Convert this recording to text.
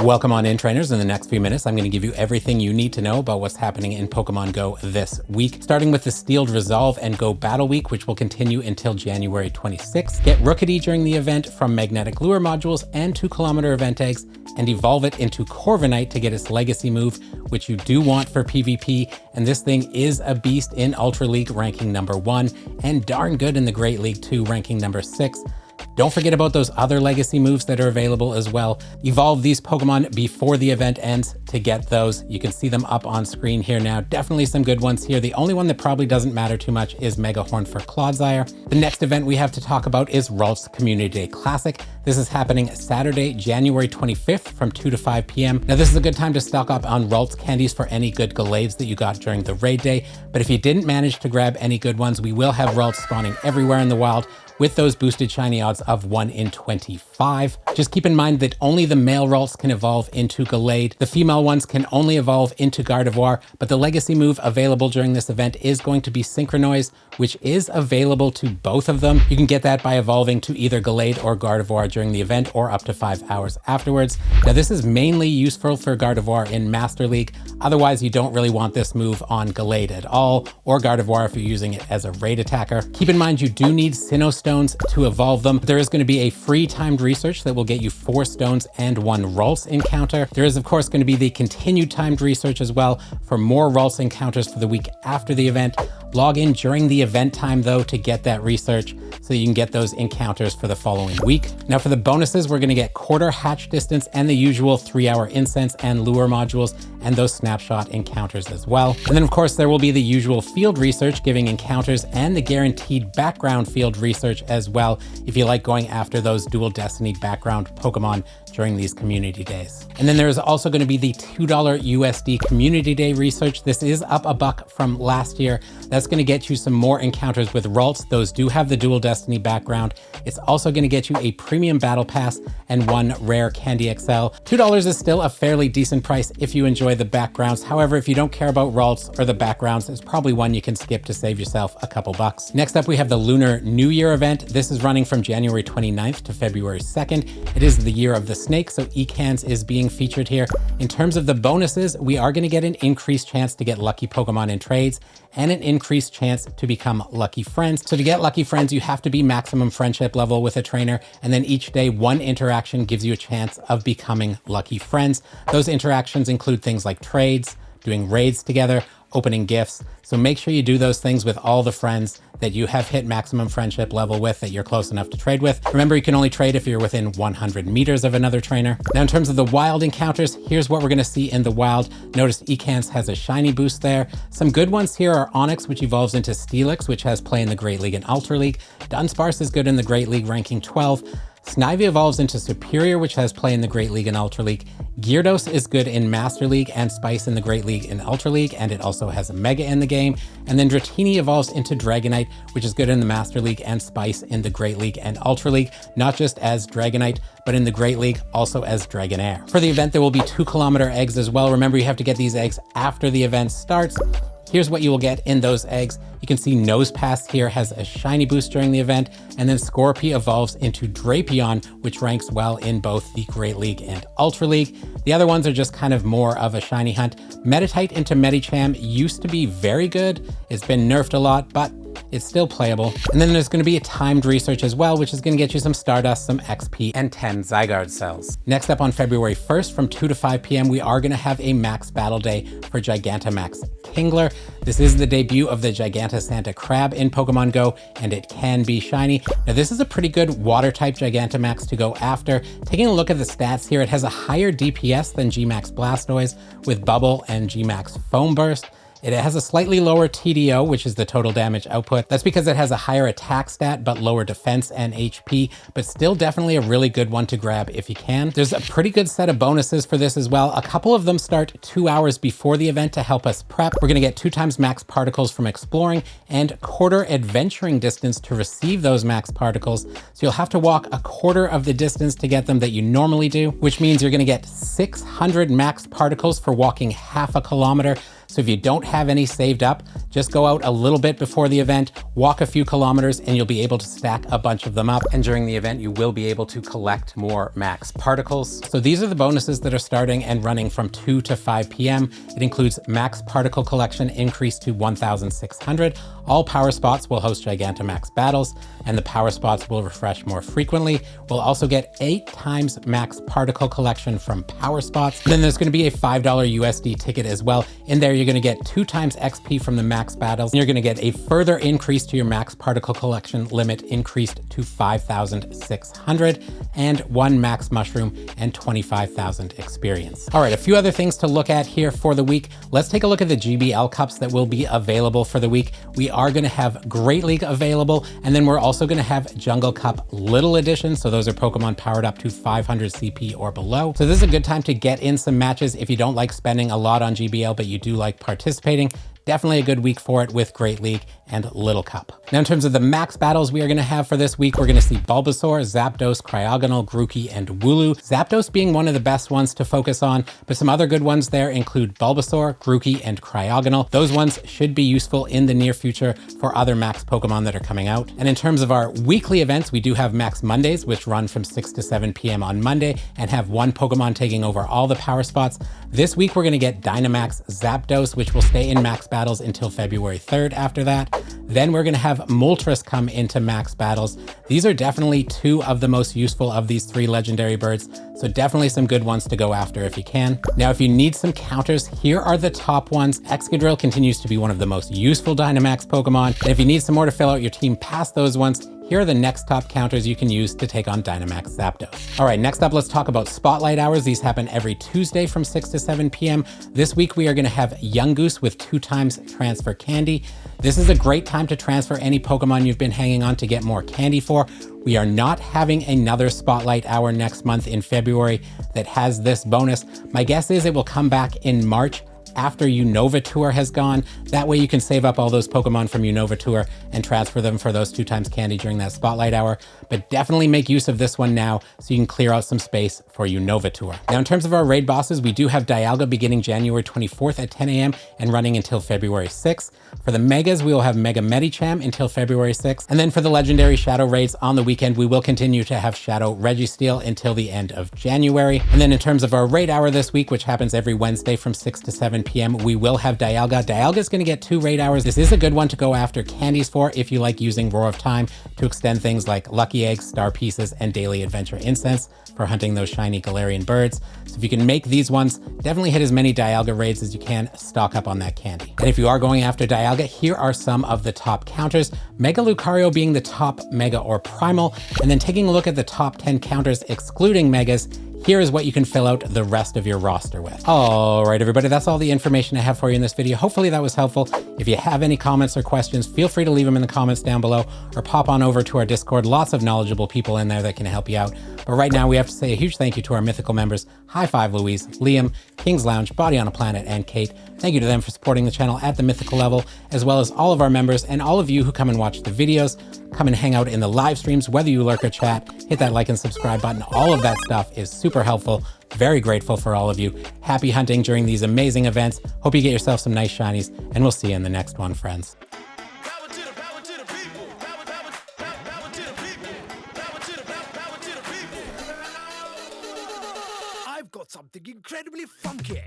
Welcome on in, trainers. In the next few minutes, I'm going to give you everything you need to know about what's happening in Pokemon Go this week, starting with the Steeled Resolve and Go Battle Week, which will continue until January 26th. Get Rookity during the event from Magnetic Lure modules and 2km event eggs, and evolve it into Corviknight to get its legacy move, which you do want for PvP. And this thing is a beast in Ultra League, ranking #1, and darn good in the Great League too, ranking #6. Don't forget about those other legacy moves that are available as well. Evolve these Pokemon before the event ends to get those. You can see them up on screen here now. Definitely some good ones here. The only one that probably doesn't matter too much is Megahorn for Clodsire. The next event we have to talk about is Ralts Community Day Classic. This is happening Saturday, January 25th from 2 to 5 p.m. Now this is a good time to stock up on Ralts candies for any good Galades that you got during the raid day. But if you didn't manage to grab any good ones, we will have Ralts spawning everywhere in the wild, with those boosted shiny odds of 1 in 25. Just keep in mind that only the male Ralts can evolve into Galade. The female ones can only evolve into Gardevoir, but the legacy move available during this event is going to be Synchronoise, which is available to both of them. You can get that by evolving to either Galade or Gardevoir during the event or up to 5 hours afterwards. Now this is mainly useful for Gardevoir in Master League. Otherwise, you don't really want this move on Galade at all, or Gardevoir if you're using it as a raid attacker. Keep in mind you do need Sinnoh Stones to evolve them. There is going to be a free timed research that will get you 4 stones and 1 Ralts encounter. There is of course going to be the continued timed research as well for more Ralts encounters for the week after the event. Log in during the event time though to get that research so you can get those encounters for the following week. Now for the bonuses, we're going to get quarter hatch distance and the usual 3-hour incense and lure modules and those snapshot encounters as well. And then of course there will be the usual field research giving encounters and the guaranteed background field research as well if you like going after those dual destiny background Pokemon during these community days. And then there's also going to be the $2 USD community day research. This is up $1 from last year. That's going to get you some more encounters with Ralts. Those do have the dual destiny background. It's also going to get you a premium battle pass and 1 rare Candy XL. $2 is still a fairly decent price if you enjoy the backgrounds. However, if you don't care about Ralts or the backgrounds, it's probably one you can skip to save yourself a couple bucks. Next up, we have the Lunar New Year event. This is running from January 29th to February 2nd. It is the year of the snake, so Ekans is being featured here. In terms of the bonuses, we are going to get an increased chance to get lucky Pokemon in trades and an increased chance to become lucky friends. So to get lucky friends, you have to be maximum friendship level with a trainer, and then each day 1 interaction gives you a chance of becoming lucky friends. Those interactions include things like trades, doing raids together, opening gifts. So make sure you do those things with all the friends that you have hit maximum friendship level with, that you're close enough to trade with. Remember, you can only trade if you're within 100 meters of another trainer. Now, in terms of the wild encounters, here's what we're going to see in the wild. Notice Ekans has a shiny boost there. Some good ones here are Onix, which evolves into Steelix, which has play in the Great League and Ultra League. Dunsparce is good in the Great League, ranking 12. Snivy evolves into Superior, which has play in the Great League and Ultra League. Gyarados is good in Master League and Spice in the Great League and Ultra League, and it also has a Mega in the game. And then Dratini evolves into Dragonite, which is good in the Master League and Spice in the Great League and Ultra League, not just as Dragonite, but in the Great League also as Dragonair. For the event, there will be 2km eggs as well. Remember, you have to get these eggs after the event starts. Here's what you will get in those eggs. You can see Nosepass here has a shiny boost during the event, and then Scorpy evolves into Drapion, which ranks well in both the Great League and Ultra League. The other ones are just kind of more of a shiny hunt. Meditite into Medicham used to be very good. It's been nerfed a lot, but it's still playable. And then there's going to be a timed research as well, which is going to get you some Stardust, some XP, and 10 Zygarde cells. Next up on February 1st from 2 to 5 p.m., we are going to have a max battle day for Gigantamax Kingler. This is the debut of the Giganta Santa Crab in Pokemon Go, and it can be shiny. Now this is a pretty good water type Gigantamax to go after. Taking a look at the stats here, it has a higher DPS than Gmax Blastoise with Bubble and Gmax Foam Burst. It has a slightly lower TDO, which is the total damage output. That's because it has a higher attack stat, but lower defense and HP, but still definitely a really good one to grab if you can. There's a pretty good set of bonuses for this as well. A couple of them start 2 hours before the event to help us prep. We're gonna get 2 times max particles from exploring and quarter adventuring distance to receive those max particles. So you'll have to walk a quarter of the distance to get them that you normally do, which means you're gonna get 600 max particles for walking half a kilometer. So if you don't have any saved up, just go out a little bit before the event, walk a few kilometers, and you'll be able to stack a bunch of them up. And during the event, you will be able to collect more max particles. So these are the bonuses that are starting and running from 2 to 5 p.m. It includes max particle collection increased to 1,600. All power spots will host Gigantamax battles, and the power spots will refresh more frequently. We'll also get 8 times max particle collection from power spots. And then there's going to be a $5 USD ticket as well. In there, you're going to get 2 times XP from the max battles. And you're going to get a further increase to your max particle collection limit, increased to 5,600, and 1 max mushroom and 25,000 experience. All right, a few other things to look at here for the week. Let's take a look at the GBL Cups that will be available for the week. We are going to have Great League available, and then we're also going to have Jungle Cup Little Edition. So those are Pokemon powered up to 500 CP or below. So this is a good time to get in some matches if you don't like spending a lot on GBL, but you do like participating. Definitely a good week for it with Great League and Little Cup. Now, in terms of the max battles we are going to have for this week, we're going to see Bulbasaur, Zapdos, Cryogonal, Grookey, and Wooloo. Zapdos being one of the best ones to focus on, but some other good ones there include Bulbasaur, Grookey, and Cryogonal. Those ones should be useful in the near future for other max Pokemon that are coming out. And in terms of our weekly events, we do have Max Mondays, which run from 6 to 7 p.m. on Monday and have one Pokemon taking over all the power spots. This week, we're going to get Dynamax Zapdos, which will stay in max battles until February 3rd after that. Then we're going to have Moltres come into max battles. These are definitely 2 of the most useful of these 3 legendary birds, so definitely some good ones to go after if you can. Now, if you need some counters, here are the top ones. Excadrill continues to be one of the most useful Dynamax Pokemon. And if you need some more to fill out your team past those ones, here are the next top counters you can use to take on Dynamax Zapdos. All right, next up, let's talk about Spotlight Hours. These happen every Tuesday from 6 to 7 p.m. This week, we are going to have Yungoos with 2 times transfer candy. This is a great time to transfer any Pokemon you've been hanging on to get more candy for. We are not having another Spotlight Hour next month in February that has this bonus. My guess is it will come back in March after Unova Tour has gone. That way you can save up all those Pokemon from Unova Tour and transfer them for those 2 times candy during that Spotlight Hour. But definitely make use of this one now so you can clear out some space for Unova Tour. Now, in terms of our raid bosses, we do have Dialga beginning January 24th at 10 a.m. and running until February 6th. For the Megas, we will have Mega Medicham until February 6th. And then for the legendary Shadow raids on the weekend, we will continue to have Shadow Registeel until the end of January. And then in terms of our raid hour this week, which happens every Wednesday from 6 to 7 p.m., we will have Dialga. Dialga is going to get 2 raid hours. This is a good one to go after candies for if you like using Roar of Time to extend things like Lucky Eggs, Star Pieces, and Daily Adventure Incense for hunting those shiny Galarian birds. So if you can make these ones, definitely hit as many Dialga raids as you can, stock up on that candy. And if you are going after Dialga, here are some of the top counters. Mega Lucario being the top Mega or Primal, and then taking a look at the top 10 counters excluding Megas, here is what you can fill out the rest of your roster with. All right, everybody, that's all the information I have for you in this video. Hopefully that was helpful. If you have any comments or questions, feel free to leave them in the comments down below or pop on over to our Discord. Lots of knowledgeable people in there that can help you out. But right now we have to say a huge thank you to our mythical members, High Five Louise, Liam, King's Lounge, Body on a Planet, and Kate. Thank you to them for supporting the channel at the mythical level, as well as all of our members and all of you who come and watch the videos, come and hang out in the live streams, whether you lurk or chat, hit that like and subscribe button. All of that stuff is super helpful. Very grateful for all of you. Happy hunting during these amazing events. Hope you get yourself some nice shinies, and we'll see you in the next one, friends. I've got something incredibly funky.